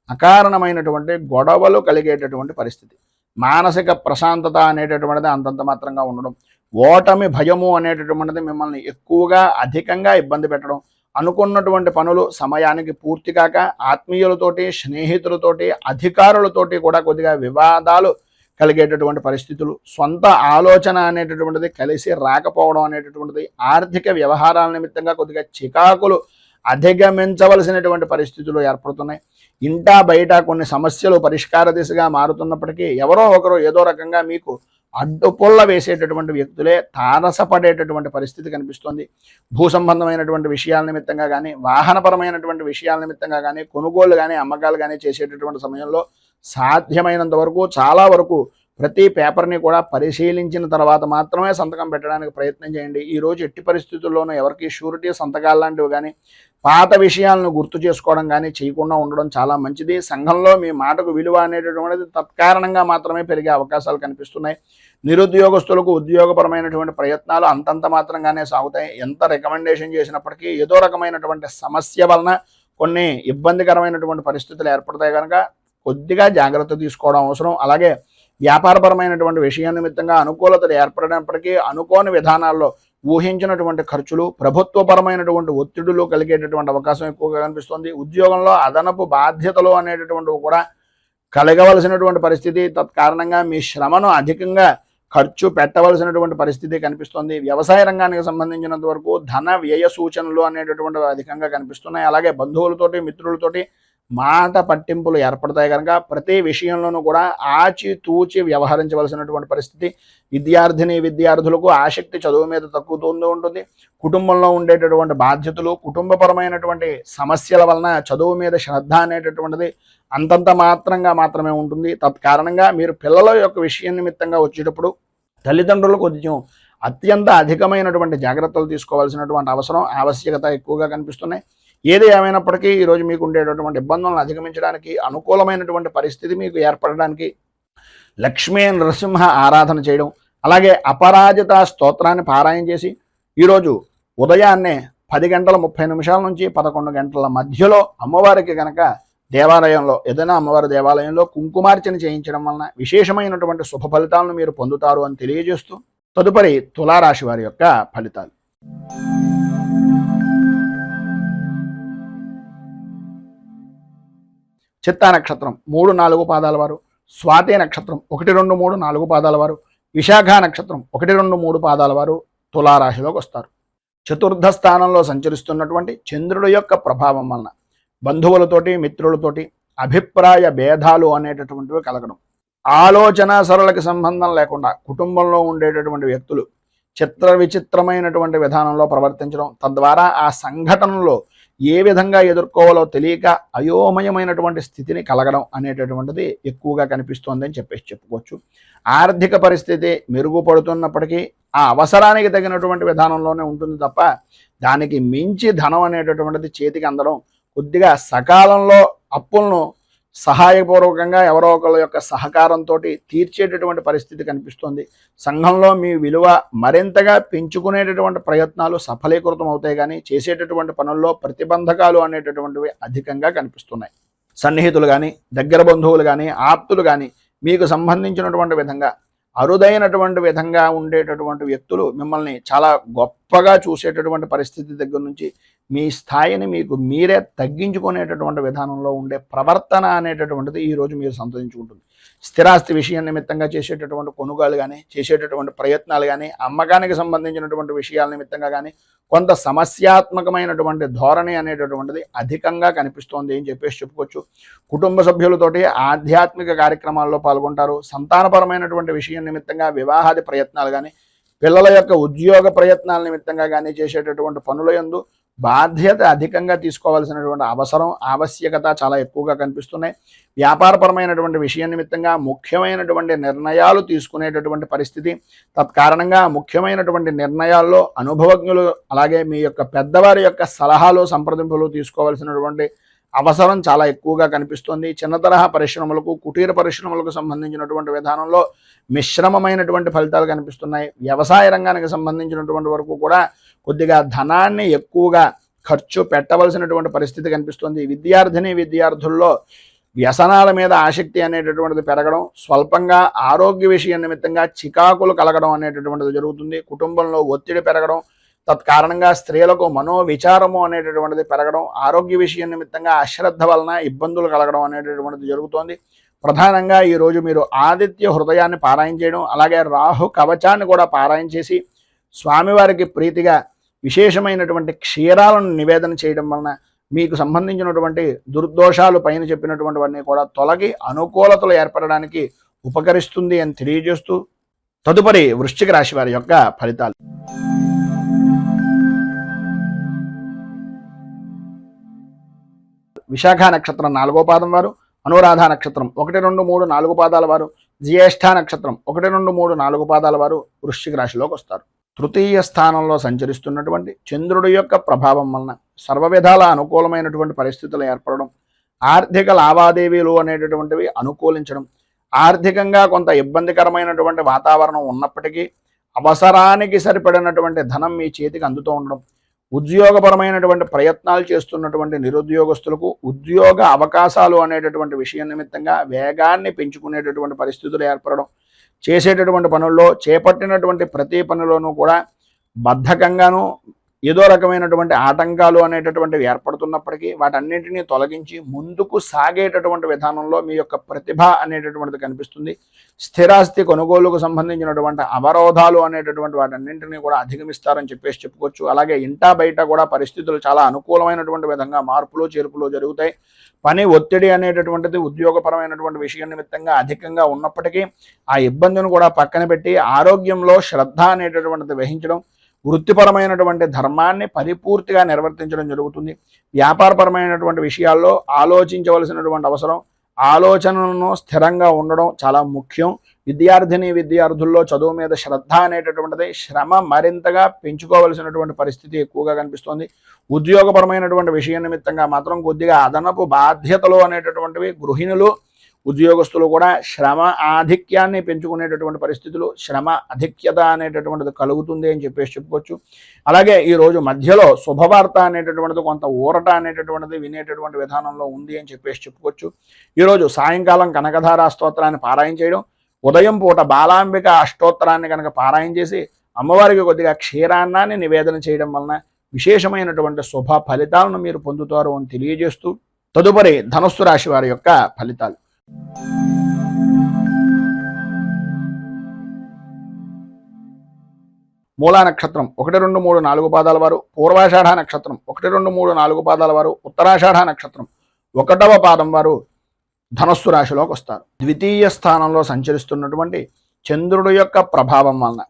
అకారణమైనటువంటి గొడవలు కలిగేటటువంటి పరిస్థితి. మానసిక ప్రశాంతత అనేటటువంటిది అంతంత మాత్రంగా ఉండడం, ఓటమి భయము అనేటటువంటిది మిమ్మల్ని ఎక్కువగా అధికంగా ఇబ్బంది పెట్టడం, అనుకున్నటువంటి పనులు సమయానికి పూర్తి కాక ఆత్మీయులతోటి, స్నేహితులతోటి, అధికారులతోటి కూడా కొద్దిగా వివాదాలు కలిగేటటువంటి పరిస్థితులు, సొంత ఆలోచన అనేటటువంటిది కలిసి రాకపోవడం అనేటటువంటిది, ఆర్థిక వ్యవహారాల నిమిత్తంగా కొద్దిగా చికాకులు అధిగమించవలసినటువంటి పరిస్థితులు ఏర్పడుతున్నాయి. ఇంటా బయట కొన్ని సమస్యలు పరిష్కార దిశగా మారుతున్నప్పటికీ ఎవరో ఒకరు ఏదో రకంగా మీకు అడ్డుపుల్ల వేసేటటువంటి వ్యక్తులే తారసపడేటటువంటి పరిస్థితి కనిపిస్తుంది. భూ సంబంధమైనటువంటి విషయాల నిమిత్తంగా కానీ, వాహనపరమైనటువంటి విషయాల నిమిత్తంగా కానీ, కొనుగోలు కానీ, అమ్మకాలు కానీ చేసేటటువంటి సమయంలో సాధ్యమైనంత వరకు చాలా వరకు ప్రతి పేపర్ని కూడా పరిశీలించిన తర్వాత మాత్రమే సంతకం పెట్టడానికి ప్రయత్నం చేయండి. ఈరోజు ఎట్టి పరిస్థితుల్లోనూ ఎవరికి షూరిటీ సంతకాలు లాంటివి కానీ, పాత విషయాలను గుర్తు చేసుకోవడం కానీ చేయకుండా ఉండడం చాలా మంచిది. సంఘంలో మీ మాటకు విలువ అనేటటువంటిది తత్కారణంగా మాత్రమే పెరిగే అవకాశాలు కనిపిస్తున్నాయి. నిరుద్యోగస్తులకు ఉద్యోగపరమైనటువంటి ప్రయత్నాలు అంతంత మాత్రంగానే సాగుతాయి. ఎంత రికమెండేషన్ చేసినప్పటికీ ఏదో రకమైనటువంటి సమస్య వలన కొన్ని ఇబ్బందికరమైనటువంటి పరిస్థితులు ఏర్పడతాయి కనుక కొద్దిగా జాగ్రత్త తీసుకోవడం అవసరం. అలాగే వ్యాపారపరమైనటువంటి విషయం నిమిత్తంగా అనుకూలతలు ఏర్పడినప్పటికీ అనుకోని విధానాల్లో ఊహించినటువంటి ఖర్చులు, ప్రభుత్వపరమైనటువంటి ఒత్తిడులు కలిగేటటువంటి అవకాశం ఎక్కువగా కనిపిస్తుంది. ఉద్యోగంలో అదనపు బాధ్యతలు అనేటటువంటివి కూడా కలగవలసినటువంటి పరిస్థితి, తత్కారణంగా మీ శ్రమను అధికంగా ఖర్చు పెట్టవలసినటువంటి పరిస్థితి కనిపిస్తుంది. వ్యవసాయ రంగానికి సంబంధించినంత వరకు ధన వ్యయ సూచనలు అనేటటువంటివి అధికంగా కనిపిస్తున్నాయి. అలాగే బంధువులతోటి, మిత్రులతోటి మాట పట్టింపులు ఏర్పడతాయి కనుక ప్రతి విషయంలోనూ కూడా ఆచితూచి వ్యవహరించవలసినటువంటి పరిస్థితి. విద్యార్థులకు ఆసక్తి చదువు మీద తగ్గుతూ ఉంటుంది. కుటుంబంలో ఉండేటటువంటి బాధ్యతలు, కుటుంబపరమైనటువంటి సమస్యల వలన చదువు మీద శ్రద్ధ అనేటటువంటిది అంతంత మాత్రమే ఉంటుంది. తత్కారణంగా మీరు పిల్లల యొక్క విషయం నిమిత్తంగా వచ్చేటప్పుడు తల్లిదండ్రులు కొంచెం అత్యంత అధికమైనటువంటి జాగ్రత్తలు తీసుకోవాల్సినటువంటి ఆవశ్యకత ఎక్కువగా కనిపిస్తున్నాయి. ఏది ఏమైనప్పటికీ ఈరోజు మీకు ఉండేటటువంటి ఇబ్బందులను అధిగమించడానికి, అనుకూలమైనటువంటి పరిస్థితి మీకు ఏర్పడడానికి లక్ష్మీ నరసింహ ఆరాధన చేయడం, అలాగే అపరాజిత స్తోత్రాన్ని పారాయణ చేసి ఈరోజు ఉదయాన్నే 10:30 నుంచి 11 గంటల మధ్యలో అమ్మవారికి కనుక దేవాలయంలో, ఏదైనా అమ్మవారి దేవాలయంలో కుంకుమార్చన చేయించడం వలన విశేషమైనటువంటి శుభ ఫలితాలను మీరు పొందుతారు అని తెలియజేస్తూ తదుపరి తులారాశి వారి యొక్క ఫలితాలు. చిత్తా నక్షత్రం 3-4 పాదాల వారు, స్వాతి నక్షత్రం 1, 2, 3, 4 పాదాల వారు, విశాఖ నక్షత్రం 1, 2, 3 పాదాల వారు తులారాశిలోకి వస్తారు. చతుర్థ స్థానంలో సంచరిస్తున్నటువంటి చంద్రుడి యొక్క ప్రభావం వలన బంధువులతోటి, మిత్రులతోటి అభిప్రాయ భేదాలు అనేటటువంటివి కలగడం, ఆలోచన సరళకి సంబంధం లేకుండా కుటుంబంలో ఉండేటటువంటి వ్యక్తులు చిత్ర విచిత్రమైనటువంటి విధానంలో ప్రవర్తించడం, తద్వారా ఆ సంఘటనలో ఏ విధంగా ఎదుర్కోవాలో తెలియక అయోమయమైనటువంటి స్థితిని కలగడం అనేటటువంటిది ఎక్కువగా కనిపిస్తోంది అని చెప్పుకోవచ్చు. ఆర్థిక పరిస్థితి మెరుగుపడుతున్నప్పటికీ ఆ అవసరానికి తగినటువంటి విధానంలోనే ఉంటుంది తప్ప దానికి మించి ధనం అనేటటువంటిది చేతికి అందడం, కొద్దిగా సకాలంలో అప్పులను సహాయపూర్వకంగా ఎవరో ఒకళ్ళ యొక్క సహకారంతో తీర్చేటటువంటి పరిస్థితి కనిపిస్తుంది. సంఘంలో మీ విలువ మరింతగా పెంచుకునేటటువంటి ప్రయత్నాలు సఫలీకృతం అవుతాయి, కానీ చేసేటటువంటి పనుల్లో ప్రతిబంధకాలు అనేటటువంటివి అధికంగా కనిపిస్తున్నాయి. సన్నిహితులు కానీ, దగ్గర బంధువులు కానీ, ఆప్తులు కానీ మీకు సంబంధించినటువంటి విధంగా అరుదైనటువంటి విధంగా ఉండేటటువంటి వ్యక్తులు మిమ్మల్ని చాలా గొప్పగా చూసేటటువంటి పరిస్థితి దగ్గర నుంచి మీ స్థాయిని మీకు మీరే తగ్గించుకునేటటువంటి విధానంలో ఉండే ప్రవర్తన అనేటటువంటిది ఈరోజు మీరు సంతరించుకుంటుంది. స్థిరాస్తి విషయం నిమిత్తంగా చేసేటటువంటి కొనుగోలు కానీ, చేసేటటువంటి ప్రయత్నాలు కానీ, అమ్మకానికి సంబంధించినటువంటి విషయాల నిమిత్తంగా కానీ కొంత సమస్యాత్మకమైనటువంటి ధోరణి అనేటటువంటిది అధికంగా కనిపిస్తోంది అని చెప్పుకోవచ్చు. కుటుంబ సభ్యులతోటి ఆధ్యాత్మిక కార్యక్రమాల్లో పాల్గొంటారు. సంతానపరమైనటువంటి విషయం నిమిత్తంగా వివాహాది ప్రయత్నాలు కానీ, పిల్లల యొక్క ఉద్యోగ ప్రయత్నాల నిమిత్తంగా కానీ చేసేటటువంటి పనుల యందు బాధ్యత అధికంగా తీసుకోవాల్సినటువంటి ఆవశ్యకత చాలా ఎక్కువగా కనిపిస్తున్నాయి. వ్యాపారపరమైనటువంటి విషయం నిమిత్తంగా ముఖ్యమైనటువంటి నిర్ణయాలు తీసుకునేటటువంటి పరిస్థితి, తత్కారణంగా ముఖ్యమైనటువంటి నిర్ణయాల్లో అనుభవజ్ఞులు అలాగే మీ యొక్క పెద్దవారి యొక్క సలహాలు సంప్రదింపులు తీసుకోవాల్సినటువంటి అవసరం చాలా ఎక్కువగా కనిపిస్తోంది. చిన్న తరహా పరిశ్రమలకు, కుటీర పరిశ్రమలకు సంబంధించినటువంటి విధానంలో మిశ్రమమైనటువంటి ఫలితాలు కనిపిస్తున్నాయి. వ్యవసాయ రంగానికి సంబంధించినటువంటి వరకు కూడా కొద్దిగా ధనాన్ని ఎక్కువగా ఖర్చు పెట్టవలసినటువంటి పరిస్థితి కనిపిస్తుంది. విద్యార్థుల్లో వ్యసనాల మీద ఆసక్తి అనేటటువంటిది పెరగడం, స్వల్పంగా ఆరోగ్య విషయం నిమిత్తంగా చికాకులు కలగడం అనేటటువంటిది జరుగుతుంది. కుటుంబంలో ఒత్తిడి పెరగడం, తత్కారణంగా స్త్రీలకు మనోవిచారము అనేటటువంటిది పెరగడం, ఆరోగ్య విషయం నిమిత్తంగా అశ్రద్ధ వలన ఇబ్బందులు కలగడం అనేటటువంటిది జరుగుతోంది. ప్రధానంగా ఈరోజు మీరు ఆదిత్య హృదయాన్ని పారాయణ చేయడం, అలాగే రాహు కవచాన్ని కూడా పారాయణ చేసి స్వామివారికి ప్రీతిగా విశేషమైనటువంటి క్షీరాలను నివేదన చేయడం వలన మీకు సంబంధించినటువంటి దుర్దోషాలు పైన చెప్పినటువంటివన్నీ కూడా తొలగి అనుకూలతలు ఏర్పడడానికి ఉపకరిస్తుంది అని తెలియజేస్తూ, తదుపరి వృశ్చిక రాశి వారి యొక్క ఫలితాలు. విశాఖ నక్షత్రం 4వ పాదం వారు, అనురాధ నక్షత్రం 1, 2, 3, 4 పాదాల వారు, జ్యేష్ఠ నక్షత్రం 1, 2, 3, 4 పాదాల వారు వృశ్చిక రాశిలోకి వస్తారు. తృతీయ స్థానంలో సంచరిస్తున్నటువంటి చంద్రుడి యొక్క ప్రభావం వలన సర్వ విధాల అనుకూలమైనటువంటి పరిస్థితులు ఏర్పడడం, ఆర్థిక లావాదేవీలు అనేటటువంటివి అనుకూలించడం, ఆర్థికంగా కొంత ఇబ్బందికరమైనటువంటి వాతావరణం ఉన్నప్పటికీ అవసరానికి సరిపడినటువంటి ధనం మీ చేతికి అందుతూ ఉండడం, ఉద్యోగపరమైనటువంటి ప్రయత్నాలు చేస్తున్నటువంటి నిరుద్యోగస్తులకు ఉద్యోగ అవకాశాలు అనేటటువంటి విషయం నిమిత్తంగా వేగాన్ని పెంచుకునేటటువంటి పరిస్థితులు ఏర్పడడం, చేసేటటువంటి పనుల్లో చేపట్టినటువంటి ప్రతి పనిలోనూ కూడా బద్ధకంగాను ఏదో రకమైనటువంటి ఆటంకాలు అనేటటువంటివి ఏర్పడుతున్నప్పటికీ వాటన్నింటినీ తొలగించి ముందుకు సాగేటటువంటి విధానంలో మీ యొక్క ప్రతిభ అనేటటువంటిది కనిపిస్తుంది. స్థిరాస్తి కొనుగోలుకు సంబంధించినటువంటి అవరోధాలు అనేటటువంటి వాటన్నింటినీ కూడా అధిగమిస్తారని చెప్పేసి చెప్పుకోవచ్చు. అలాగే ఇంటా బయట కూడా పరిస్థితులు చాలా అనుకూలమైనటువంటి విధంగా మార్పులు చేర్పులు జరుగుతాయి. పని ఒత్తిడి అనేటటువంటిది ఉద్యోగపరమైనటువంటి విషయం నిమిత్తంగా అధికంగా ఉన్నప్పటికీ ఆ ఇబ్బందిని కూడా పక్కన పెట్టి ఆరోగ్యంలో శ్రద్ధ అనేటటువంటిది వహించడం, వృత్తిపరమైనటువంటి ధర్మాన్ని పరిపూర్తిగా నిర్వర్తించడం జరుగుతుంది. వ్యాపారపరమైనటువంటి విషయాల్లో ఆలోచించవలసినటువంటి అవసరం, ఆలోచనలను స్థిరంగా ఉండడం చాలా ముఖ్యం. విద్యార్థుల్లో చదువు మీద శ్రద్ధ అనేటటువంటిది, శ్రమ మరింతగా పెంచుకోవలసినటువంటి పరిస్థితి ఎక్కువగా కనిపిస్తోంది. ఉద్యోగపరమైనటువంటి విషయం నిమిత్తంగా మాత్రం కొద్దిగా అదనపు బాధ్యతలు అనేటటువంటివి గృహిణులు, ఉద్యోగస్తులు కూడా శ్రమ ఆధిక్యాన్ని పెంచుకునేటటువంటి పరిస్థితులు, శ్రమ అధిక్యత అనేటటువంటిది కలుగుతుంది అని చెప్పేసి చెప్పుకోవచ్చు. అలాగే ఈరోజు మధ్యలో శుభవార్త అనేటటువంటిది, కొంత ఊరట అనేటటువంటిది వినేటటువంటి విధానంలో ఉంది అని చెప్పేసి చెప్పుకోవచ్చు. ఈరోజు సాయంకాలం కనకధార స్తోత్రాన్ని పారాయణ చేయడం, ఉదయం పూట బాలాంబిక అష్టోత్తరాన్ని కనుక పారాయణ చేసి అమ్మవారికి కొద్దిగా క్షీరాన్నాన్ని నివేదన చేయడం వలన విశేషమైనటువంటి శుభ ఫలితాలను మీరు పొందుతారు అని తెలియజేస్తూ, తదుపరి ధనుస్సు రాశి వారి యొక్క ఫలితాలు. మూలా నక్షత్రం 1, 2, 3, 4 పాదాల వారు, పూర్వాషాఢ నక్షత్రం 1, 2, 3, 4 పాదాల వారు, ఉత్తరాషాఢ నక్షత్రం 1వ పాదం వారు ధనస్సు రాశిలోకి వస్తారు. ద్వితీయ స్థానంలో సంచరిస్తున్నటువంటి చంద్రుడి యొక్క ప్రభావం వలన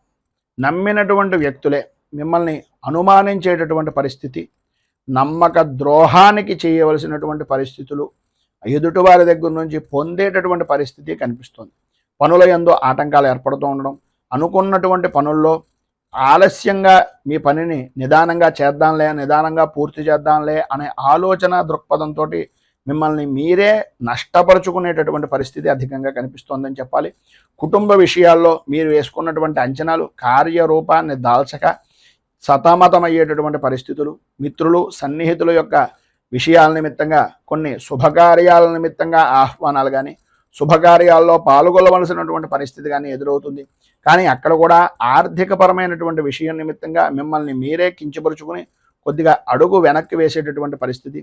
నమ్మినటువంటి వ్యక్తులే మిమ్మల్ని అనుమానించేటటువంటి పరిస్థితి, నమ్మక ద్రోహానికి చేయవలసినటువంటి పరిస్థితులు ఎదుటివారి దగ్గర నుంచి పొందేటటువంటి పరిస్థితి కనిపిస్తుంది. పనుల యందు ఆటంకాలు ఏర్పడుతూ ఉండడం, అనుకున్నటువంటి పనుల్లో ఆలస్యంగా మీ పనిని నిదానంగా చేద్దాంలే, నిదానంగా పూర్తి చేద్దాంలే అనే ఆలోచన దృక్పథంతో మిమ్మల్ని మీరే నష్టపరుచుకునేటటువంటి పరిస్థితి అధికంగా కనిపిస్తోందని చెప్పాలి. కుటుంబ విషయాల్లో మీరు వేసుకున్నటువంటి అంచనాలు కార్యరూపాన్ని దాల్చక సతమతమయ్యేటటువంటి పరిస్థితులు, మిత్రులు సన్నిహితుల యొక్క విషయాల నిమిత్తంగా కొన్ని శుభకార్యాల నిమిత్తంగా ఆహ్వానాలు కానీ, శుభకార్యాల్లో పాల్గొనవలసినటువంటి పరిస్థితి కానీ ఎదురవుతుంది. కానీ అక్కడ కూడా ఆర్థికపరమైనటువంటి విషయం నిమిత్తంగా మిమ్మల్ని మీరే కించపరుచుకుని కొద్దిగా అడుగు వెనక్కి వేసేటటువంటి పరిస్థితి.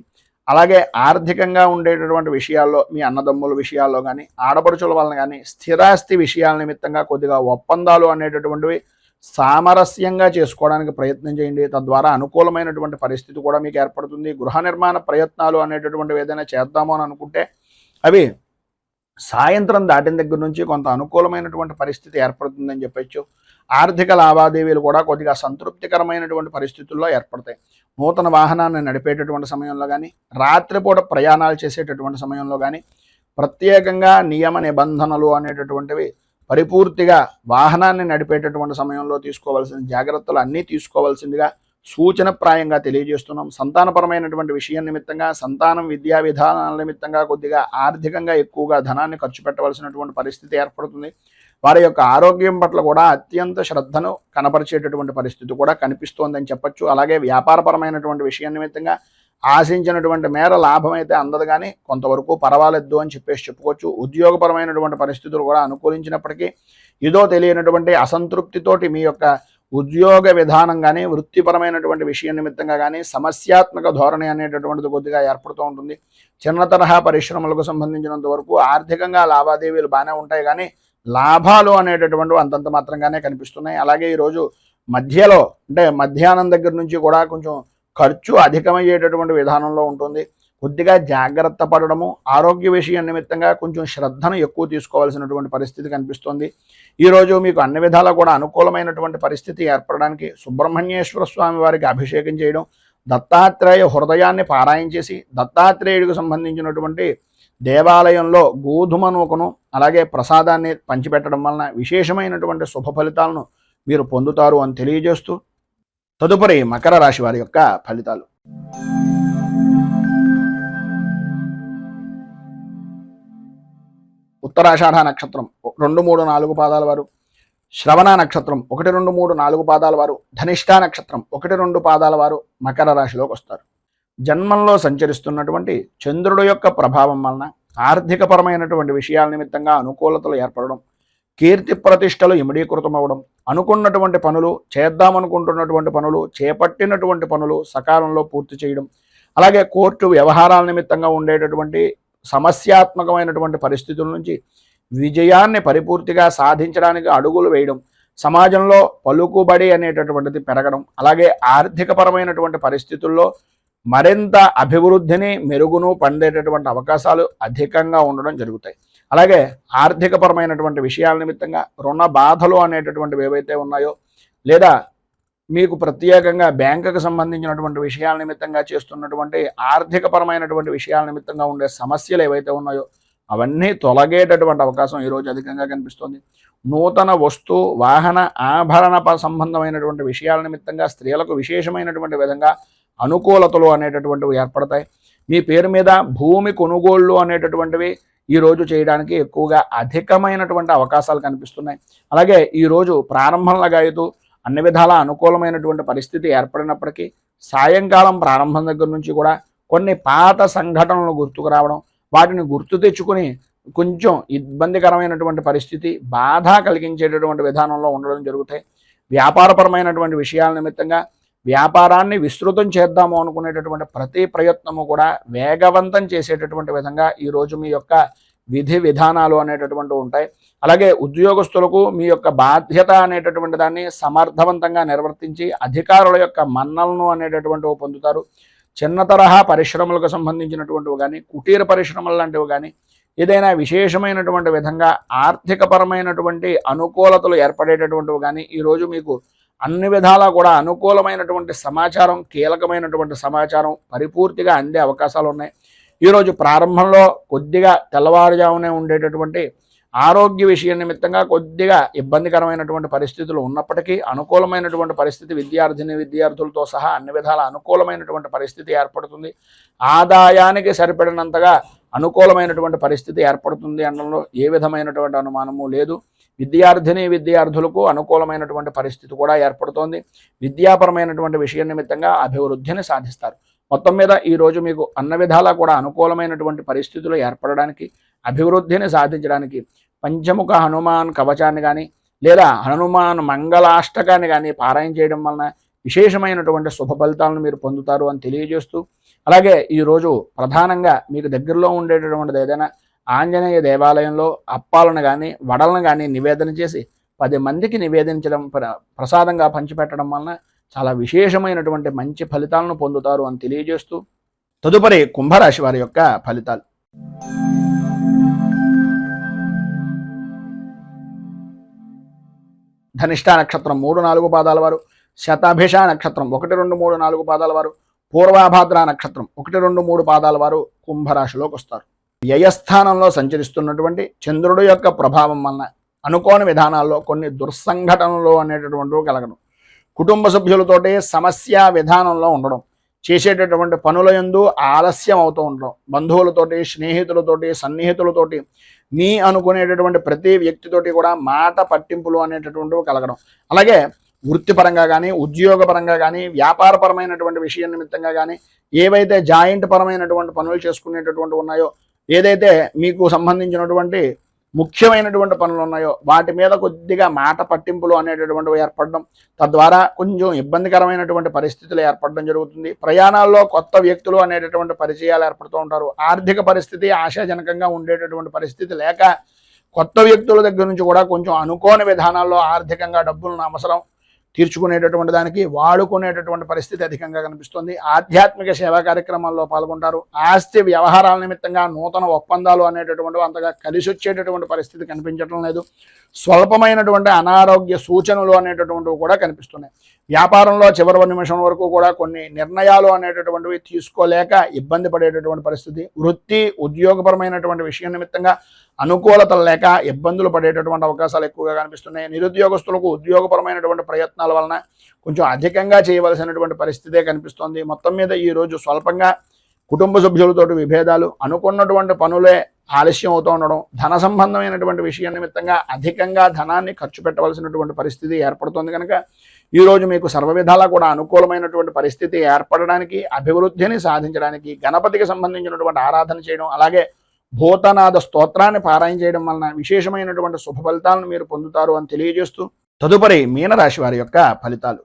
అలాగే ఆర్థికంగా ఉండేటటువంటి విషయాల్లో మీ అన్నదమ్ముల విషయాల్లో కానీ, ఆడపడుచుల వలన కానీ, స్థిరాస్తి విషయాల నిమిత్తంగా కొద్దిగా ఒప్పందాలు అనేటటువంటివి సామరస్యంగా చేసుకోవడానికి ప్రయత్నం చేయండి. తద్వారా అనుకూలమైనటువంటి పరిస్థితి కూడా మీకు ఏర్పడుతుంది. గృహ నిర్మాణ ప్రయత్నాలు అనేటటువంటివి ఏదైనా చేద్దామో అని అనుకుంటే అవి సాయంత్రం దాటిన దగ్గర నుంచి కొంత అనుకూలమైనటువంటి పరిస్థితి ఏర్పడుతుందని చెప్పచ్చు. ఆర్థిక లావాదేవీలు కూడా కొద్దిగా సంతృప్తికరమైనటువంటి పరిస్థితుల్లో ఏర్పడతాయి. నూతన వాహనాన్ని నడిపేటటువంటి సమయంలో కానీ, రాత్రిపూట ప్రయాణాలు చేసేటటువంటి సమయంలో కానీ ప్రత్యేకంగా నియమ నిబంధనలు అనేటటువంటివి పరిపూర్తిగా వాహనాన్ని నడిపేటటువంటి సమయంలో తీసుకోవాల్సిన జాగ్రత్తలు అన్నీ తీసుకోవాల్సిందిగా సూచనప్రాయంగా తెలియజేస్తున్నాం. సంతానపరమైనటువంటి విషయం నిమిత్తంగా, సంతానం విద్యా విధానాల నిమిత్తంగా కొద్దిగా ఆర్థికంగా ఎక్కువగా ధనాన్ని ఖర్చు పెట్టవలసినటువంటి పరిస్థితి ఏర్పడుతుంది. వారి యొక్క ఆరోగ్యం పట్ల కూడా అత్యంత శ్రద్ధను కనపరిచేటటువంటి పరిస్థితి కూడా కనిపిస్తోందని చెప్పొచ్చు. అలాగే వ్యాపారపరమైనటువంటి విషయం నిమిత్తంగా ఆశించినటువంటి మేర లాభం అయితే అందదు, కానీ కొంతవరకు పర్వాలేదు అని చెప్పుకోవచ్చు. ఉద్యోగపరమైనటువంటి పరిస్థితులు కూడా అనుకూలించినప్పటికీ ఏదో తెలియనటువంటి అసంతృప్తితోటి మీ యొక్క ఉద్యోగ విధానం కానీ, వృత్తిపరమైనటువంటి విషయం నిమిత్తంగా కానీ సమస్యాత్మక ధోరణి అనేటటువంటిది కొద్దిగా ఏర్పడుతూ ఉంటుంది. చిన్న తరహా పరిశ్రమలకు సంబంధించినంత వరకు ఆర్థికంగా లావాదేవీలు బాగానే ఉంటాయి, కానీ లాభాలు అనేటటువంటివి అంతంత మాత్రంగానే కనిపిస్తున్నాయి. అలాగే ఈరోజు మధ్యలో అంటే మధ్యాహ్నం దగ్గర నుంచి కూడా కొంచెం ఖర్చు అధికమయ్యేటటువంటి విధానంలో ఉంటుంది. కొద్దిగా జాగ్రత్త పడడము, ఆరోగ్య విషయం నిమిత్తంగా కొంచెం శ్రద్ధను ఎక్కువ తీసుకోవాల్సినటువంటి పరిస్థితి కనిపిస్తుంది. ఈరోజు మీకు అన్ని విధాలా కూడా అనుకూలమైనటువంటి పరిస్థితి ఏర్పడడానికి సుబ్రహ్మణ్యేశ్వర స్వామి వారికి అభిషేకం చేయడం, దత్తాత్రేయ హృదయాన్ని పారాయణ చేసి దత్తాత్రేయుడికి సంబంధించినటువంటి దేవాలయంలో గోధుమ నూకను అలాగే ప్రసాదాన్ని పంచిపెట్టడం వలన విశేషమైనటువంటి శుభ ఫలితాలను మీరు పొందుతారు అని తెలియజేస్తూ తదుపరి మకర రాశి వారి యొక్క ఫలితాలు. ఉత్తరాషాఢ నక్షత్రం 2, 3, 4 పాదాల వారు, శ్రవణ నక్షత్రం 1, 2, 3, 4 పాదాల వారు, ధనిష్ఠా నక్షత్రం 1, 2 పాదాల వారు మకర రాశిలోకి వస్తారు. జన్మంలో సంచరిస్తున్నటువంటి చంద్రుడు యొక్క ప్రభావం వలన ఆర్థికపరమైనటువంటి విషయాల నిమిత్తంగా అనుకూలతలు ఏర్పడడం, కీర్తి ప్రతిష్టలు ఇమిడీకృతమవడం, అనుకున్నటువంటి పనులు, చేద్దామనుకుంటున్నటువంటి పనులు, చేపట్టినటువంటి పనులు సకాలంలో పూర్తి చేయడం, అలాగే కోర్టు వ్యవహారాల నిమిత్తంగా ఉండేటటువంటి సమస్యాత్మకమైనటువంటి పరిస్థితుల నుంచి విజయాన్ని పరిపూర్తిగా సాధించడానికి అడుగులు వేయడం, సమాజంలో పలుకుబడి అనేటటువంటిది పెరగడం, అలాగే ఆర్థికపరమైనటువంటి పరిస్థితుల్లో మరింత అభివృద్ధిని మెరుగును పొందేటటువంటి అవకాశాలు అధికంగా ఉండడం జరుగుతాయి. అలాగే ఆర్థికపరమైనటువంటి విషయాల నిమిత్తంగా రుణ బాధలు అనేటటువంటివి ఏవైతే ఉన్నాయో, లేదా మీకు ప్రత్యేకంగా బ్యాంకుకు సంబంధించినటువంటి విషయాల నిమిత్తంగా చేస్తున్నటువంటి ఆర్థికపరమైనటువంటి విషయాల నిమిత్తంగా ఉండే సమస్యలు ఏవైతే ఉన్నాయో అవన్నీ తొలగేటటువంటి అవకాశం ఈరోజు అధికంగా కనిపిస్తుంది. నూతన వస్తు వాహన ఆభరణ సంబంధమైనటువంటి విషయాల నిమిత్తంగా స్త్రీలకు విశేషమైనటువంటి విధంగా అనుకూలతలు అనేటటువంటివి ఏర్పడతాయి. మీ పేరు మీద భూమి కొనుగోళ్లు అనేటటువంటివి ఈరోజు చేయడానికి ఎక్కువగా అధికమైనటువంటి అవకాశాలు కనిపిస్తున్నాయి. అలాగే ఈరోజు ప్రారంభంలాగా అయితే అన్ని విధాల అనుకూలమైనటువంటి పరిస్థితి ఏర్పడినప్పటికీ సాయంకాలం ప్రారంభం దగ్గర నుంచి కూడా కొన్ని పాత సంఘటనలు గుర్తుకు రావడం, వాటిని గుర్తు తెచ్చుకుని కొంచెం ఇబ్బందికరమైనటువంటి పరిస్థితి, బాధ కలిగించేటటువంటి విధానంలో ఉండడం జరుగుతాయి. వ్యాపారపరమైనటువంటి విషయాల నిమిత్తంగా వ్యాపారాన్ని విస్తృతం చేద్దాము అనుకునేటటువంటి ప్రతి ప్రయత్నము కూడా వేగవంతం చేసేటటువంటి విధంగా ఈరోజు మీ యొక్క విధి విధానాలు అనేటటువంటివి ఉంటాయి. అలాగే ఉద్యోగస్తులకు మీ యొక్క బాధ్యత అనేటటువంటి దాన్ని సమర్థవంతంగా నిర్వర్తించి అధికారుల యొక్క మన్నలను అనేటటువంటివి పొందుతారు. చిన్న తరహా పరిశ్రమలకు సంబంధించినటువంటివి కానీ, కుటీర పరిశ్రమలు లాంటివి కానీ ఏదైనా విశేషమైనటువంటి విధంగా ఆర్థికపరమైనటువంటి అనుకూలతలు ఏర్పడేటటువంటివి కానీ ఈరోజు మీకు అన్ని విధాలా కూడా అనుకూలమైనటువంటి సమాచారం, కీలకమైనటువంటి సమాచారం పరిపూర్తిగా అందే అవకాశాలు ఉన్నాయి. ఈరోజు ప్రారంభంలో కొద్దిగా తెల్లవారుజామునే ఉండేటటువంటి ఆరోగ్య విషయం నిమిత్తంగా కొద్దిగా ఇబ్బందికరమైనటువంటి పరిస్థితులు ఉన్నప్పటికీ అనుకూలమైనటువంటి పరిస్థితి విద్యార్థులతో సహా అన్ని విధాల అనుకూలమైనటువంటి పరిస్థితి ఏర్పడుతుంది. ఆదాయానికి సరిపడినంతగా అనుకూలమైనటువంటి పరిస్థితి ఏర్పడుతుంది అనడంలో ఏ విధమైనటువంటి అనుమానము లేదు. విద్యార్థులకు అనుకూలమైనటువంటి పరిస్థితి కూడా ఏర్పడుతోంది. విద్యాపరమైనటువంటి విషయం నిమిత్తంగా అభివృద్ధిని సాధిస్తారు. మొత్తం మీద ఈరోజు మీకు అన్ని విధాలా కూడా అనుకూలమైనటువంటి పరిస్థితులు ఏర్పడడానికి, అభివృద్ధిని సాధించడానికి పంచముఖ హనుమాన్ కవచాన్ని కానీ లేదా హనుమాన్ మంగళాష్టకాన్ని కానీ పారాయణ చేయడం వలన విశేషమైనటువంటి శుభ ఫలితాలను మీరు పొందుతారు అని తెలియజేస్తూ, అలాగే ఈరోజు ప్రధానంగా మీకు దగ్గరలో ఉండేటటువంటిది ఏదైనా ఆంజనేయ దేవాలయంలో అప్పాలను కానీ వడలను కానీ నివేదన చేసి 10 మందికి నివేదించడం, ప్రసాదంగా పంచిపెట్టడం వలన చాలా విశేషమైనటువంటి మంచి ఫలితాలను పొందుతారు అని తెలియజేస్తూ తదుపరి కుంభరాశి వారి యొక్క ఫలితాలు. ధనిష్ఠా నక్షత్రం 3, 4 పాదాల వారు, శతాభిష నక్షత్రం 1, 2, 3, 4 పాదాల వారు, పూర్వాభాద్ర నక్షత్రం 1, 2, 3 పాదాల వారు కుంభరాశిలోకి వస్తారు. వ్యయస్థానంలో సంచరిస్తున్నటువంటి చంద్రుడు యొక్క ప్రభావం వలన అనుకోని విధానాల్లో కొన్ని దుర్సంఘటనలు అనేటటువంటివి కలగడం, కుటుంబ సభ్యులతోటి సమస్య విధానంలో ఉండడం, చేసేటటువంటి పనుల యందు ఆలస్యం అవుతూ ఉండడం, బంధువులతోటి, స్నేహితులతోటి, సన్నిహితులతోటి, మీ అనుకునేటటువంటి ప్రతి వ్యక్తితోటి కూడా మాట పట్టింపులు అనేటటువంటివి కలగడం. అలాగే వృత్తిపరంగా కానీ, ఉద్యోగపరంగా కానీ, వ్యాపారపరమైనటువంటి విషయం నిమిత్తంగా కానీ, ఏవైతే జాయింట్ పరమైనటువంటి పనులు చేసుకునేటటువంటి ఉన్నాయో, ఏదైతే మీకు సంబంధించినటువంటి ముఖ్యమైనటువంటి పనులు ఉన్నాయో వాటి మీద కొద్దిగా మాట పట్టింపులు అనేటటువంటివి ఏర్పడడం, తద్వారా కొంచెం ఇబ్బందికరమైనటువంటి పరిస్థితులు ఏర్పడడం జరుగుతుంది. ప్రయాణాల్లో కొత్త వ్యక్తులు అనేటటువంటి పరిచయాలు ఏర్పడుతూ ఉంటారు. ఆర్థిక పరిస్థితి ఆశాజనకంగా ఉండేటటువంటి పరిస్థితి లేక కొత్త వ్యక్తుల దగ్గర నుంచి కూడా కొంచెం అనుకోని విధానాల్లో ఆర్థికంగా డబ్బులను అవసరం తీర్చుకునేటటువంటి దానికి వాడుకునేటటువంటి పరిస్థితి అధికంగా కనిపిస్తుంది. ఆధ్యాత్మిక సేవా కార్యక్రమాల్లో పాల్గొంటారు. ఆస్తి వ్యవహారాల నిమిత్తంగా నూతన ఒప్పందాలు అనేటటువంటివి అంతగా కలిసి వచ్చేటటువంటి పరిస్థితి కనిపించడం లేదు. స్వల్పమైనటువంటి అనారోగ్య సూచనలు అనేటటువంటివి కూడా కనిపిస్తున్నాయి. వ్యాపారంలో చివరి నిమిషం వరకు కూడా కొన్ని నిర్ణయాలు అనేటటువంటివి తీసుకోలేక ఇబ్బంది పడేటటువంటి పరిస్థితి. వృత్తి ఉద్యోగపరమైనటువంటి విషయం నిమిత్తంగా అనుకూలతలు లేక ఇబ్బందులు పడేటటువంటి అవకాశాలు ఎక్కువగా కనిపిస్తున్నాయి. నిరుద్యోగస్తులకు ఉద్యోగపరమైనటువంటి ప్రయత్నాల వలన కొంచెం అధికంగా చేయవలసినటువంటి పరిస్థితే కనిపిస్తోంది. మొత్తం మీద ఈరోజు స్వల్పంగా కుటుంబ సభ్యులతోటి విభేదాలు, అనుకున్నటువంటి పనులే ఆలస్యం అవుతూ ఉండడం, ధన సంబంధమైనటువంటి విషయం నిమిత్తంగా అధికంగా ధనాన్ని ఖర్చు పెట్టవలసినటువంటి పరిస్థితి ఏర్పడుతుంది. కనుక ఈరోజు మీకు సర్వ విధాలా కూడా అనుకూలమైనటువంటి పరిస్థితి ఏర్పడడానికి, అభివృద్ధిని సాధించడానికి గణపతికి సంబంధించినటువంటి ఆరాధన చేయడం, అలాగే భూతనాథ స్తోత్రాన్ని పారాయణ చేయడం వలన విశేషమైనటువంటి శుభ ఫలితాలను మీరు పొందుతారు అని తెలియజేస్తూ తదుపరి మీనరాశి వారి యొక్క ఫలితాలు.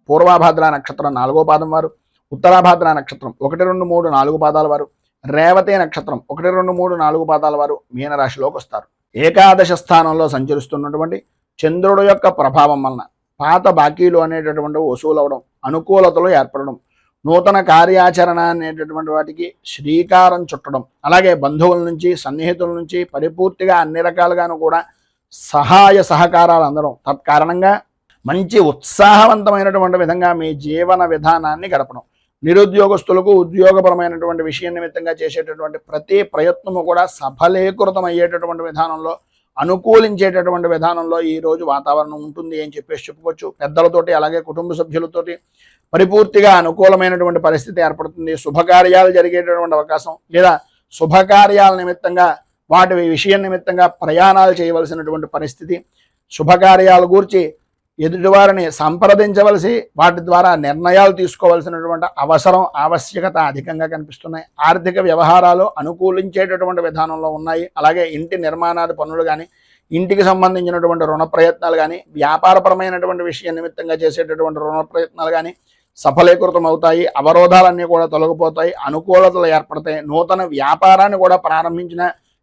పూర్వాభాద్ర నక్షత్రం 4వ పాదం వారు, ఉత్తరాభాద్ర నక్షత్రం 1, 2, 3, 4 పాదాల వారు, రేవతే నక్షత్రం 1, 2, 3, 4 పాదాల వారు మీనరాశిలోకి వస్తారు. ఏకాదశ స్థానంలో సంచరిస్తున్నటువంటి చంద్రుడు యొక్క ప్రభావం వలన పాత బాకీలు అనేటటువంటి వసూలు అవడం, అనుకూలతలు ఏర్పడడం, నూతన కార్యాచరణ అనేటటువంటి వాటికి శ్రీకారం చుట్టడం, అలాగే బంధువుల నుంచి, సన్నిహితుల నుంచి పరిపూర్తిగా అన్ని రకాలుగాను కూడా సహాయ సహకారాలు అందడం, తత్కారణంగా మంచి ఉత్సాహవంతమైనటువంటి విధంగా మీ జీవన విధానాన్ని గడపడం. నిరుద్యోగస్తులకు ఉద్యోగపరమైనటువంటి విషయం నిమిత్తంగా చేసేటటువంటి ప్రతి ప్రయత్నము కూడా సఫలీకృతం అయ్యేటటువంటి విధానంలో, అనుకూలించేటటువంటి విధానంలో ఈరోజు వాతావరణం ఉంటుంది అని చెప్పేసి చెప్పుకోవచ్చు. పెద్దలతోటి అలాగే కుటుంబ సభ్యులతోటి పరిపూర్తిగా అనుకూలమైనటువంటి పరిస్థితి ఏర్పడుతుంది. శుభకార్యాలు జరిగేటటువంటి అవకాశం, లేదా శుభకార్యాల నిమిత్తంగా వాటి విషయం నిమిత్తంగా ప్రయాణాలు చేయవలసినటువంటి పరిస్థితి, శుభకార్యాల గురించి ఎదుటివారిని సంప్రదించవలసి వాటి ద్వారా నిర్ణయాలు తీసుకోవాల్సినటువంటి అవసరం, ఆవశ్యకత అధికంగా కనిపిస్తున్నాయి. ఆర్థిక వ్యవహారాలు అనుకూలించేటటువంటి విధానంలో ఉన్నాయి. అలాగే ఇంటి నిర్మాణాది పనులు కానీ, ఇంటికి సంబంధించినటువంటి రుణ ప్రయత్నాలు కానీ, వ్యాపారపరమైనటువంటి విషయం నిమిత్తంగా చేసేటటువంటి రుణ ప్రయత్నాలు కానీ సఫలీకృతం అవుతాయి. అవరోధాలన్నీ కూడా తొలగిపోతాయి, అనుకూలతలు ఏర్పడతాయి. నూతన వ్యాపారాన్ని కూడా ప్రారంభించిన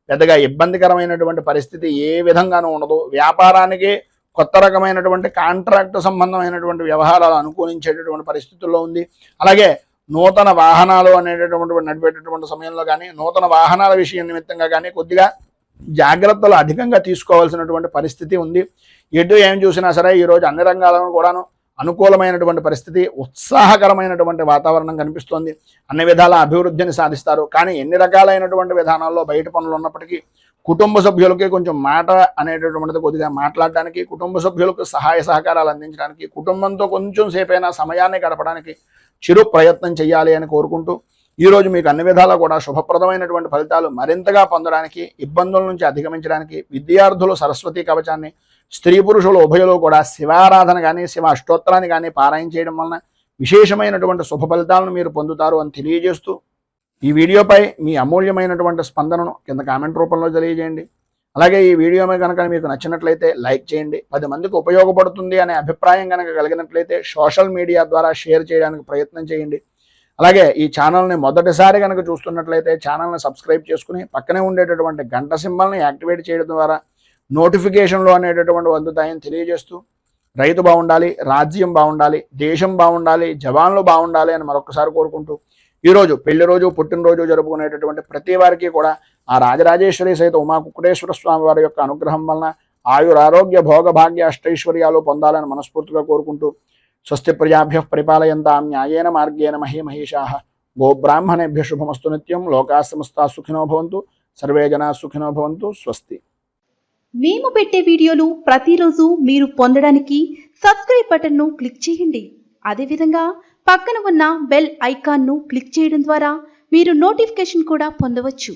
పెద్దగా ఇబ్బందికరమైనటువంటి పరిస్థితి ఏ విధంగానూ ఉండదు. వ్యాపారానికి కొత్త రకమైనటువంటి కాంట్రాక్ట్ సంబంధమైనటువంటి వ్యవహారాలు అనుకూలించేటటువంటి పరిస్థితుల్లో ఉంది. అలాగే నూతన వాహనాలు అనేటటువంటి నడిపేటటువంటి సమయంలో కానీ, నూతన వాహనాల విషయం నిమిత్తంగా కానీ కొద్దిగా జాగ్రత్తలు అధికంగా తీసుకోవాల్సినటువంటి పరిస్థితి ఉంది. ఎటు ఏం చూసినా సరే ఈరోజు అన్ని రంగాలను కూడాను అనుకూలమైనటువంటి పరిస్థితి, ఉత్సాహకరమైనటువంటి వాతావరణం కనిపిస్తోంది. అన్ని విధాల అభివృద్ధిని సాధిస్తారు. కానీ ఎన్ని రకాలైనటువంటి విధానాల్లో బయట పనులు ఉన్నప్పటికీ కుటుంబ సభ్యులకి కొంచెం మాట అనేటటువంటిది కొద్దిగా మాట్లాడడానికి, కుటుంబ సభ్యులకు సహాయ సహకారాలు అందించడానికి, కుటుంబంతో కొంచెం సేపైనా సమయాన్ని గడపడానికి చిరు ప్రయత్నం చేయాలి అని కోరుకుంటూ ఈరోజు మీకు అన్ని విధాలా కూడా శుభప్రదమైనటువంటి ఫలితాలు మరింతగా పొందడానికి, ఇబ్బందుల నుంచి అధిగమించడానికి విద్యార్థులు సరస్వతి కవచాన్ని, స్త్రీ పురుషులు ఉభయులు కూడా శివారాధన కానీ, శివ అష్టోత్తరాన్ని కానీ పారాయణ చేయడం వలన విశేషమైనటువంటి శుభ ఫలితాలను మీరు పొందుతారు అని తెలియజేస్తూ ఈ వీడియోపై మీ అమూల్యమైనటువంటి స్పందనను కింద కామెంట్ రూపంలో తెలియజేయండి. అలాగే ఈ వీడియో కనుక మీకు నచ్చినట్లయితే లైక్ చేయండి. 10 మందికి ఉపయోగపడుతుంది అనే అభిప్రాయం కనుక కలిగినట్లయితే సోషల్ మీడియా ద్వారా షేర్ చేయడానికి ప్రయత్నం చేయండి. అలాగే ఈ ఛానల్ని మొదటిసారి కనుక చూస్తున్నట్లయితే ఛానల్ని సబ్స్క్రైబ్ చేసుకుని పక్కనే ఉండేటటువంటి గంట సింబల్ని యాక్టివేట్ చేయడం ద్వారా నోటిఫికేషన్లు అనేటటువంటి అందుతాయని తెలియజేస్తూ రైతు బాగుండాలి, రాజ్యం బాగుండాలి, దేశం బాగుండాలి, జవాన్లు బాగుండాలి అని మరొకసారి కోరుకుంటూ ఈరోజు పెళ్లి రోజు, పుట్టినరోజు జరుపుకునేటటువంటి ప్రతి వారికి కూడా ఆ రాజరాజేశ్వరి సహిత ఉమా కుక్కుటేశ్వర స్వామి వారి యొక్క అనుగ్రహం వలన ఆయురారోగ్య భోగ భాగ్య అష్టైశ్వర్యాలు పొందాలని మనస్ఫూర్తిగా కోరుకుంటూ స్వస్తి ప్రజాభ్యః పరిపాలయంతాం న్యాయేన మార్గేణ మహీమహీషాః గోబ్రాహ్మణేభ్యః శుభమస్తు నిత్యం. లోకాः సమస్తాः సుఖినో భవంతు. సర్వే జనాः సుఖినో భవంతు. స్వస్తి. మేము పెట్టే వీడియోలు ప్రతిరోజు మీరు పొందడానికి సబ్స్క్రైబ్ బటన్ను క్లిక్ చేయండి. అదేవిధంగా పక్కన ఉన్న బెల్ ఐకాన్ను క్లిక్ చేయడం ద్వారా మీరు నోటిఫికేషన్ కూడా పొందవచ్చు.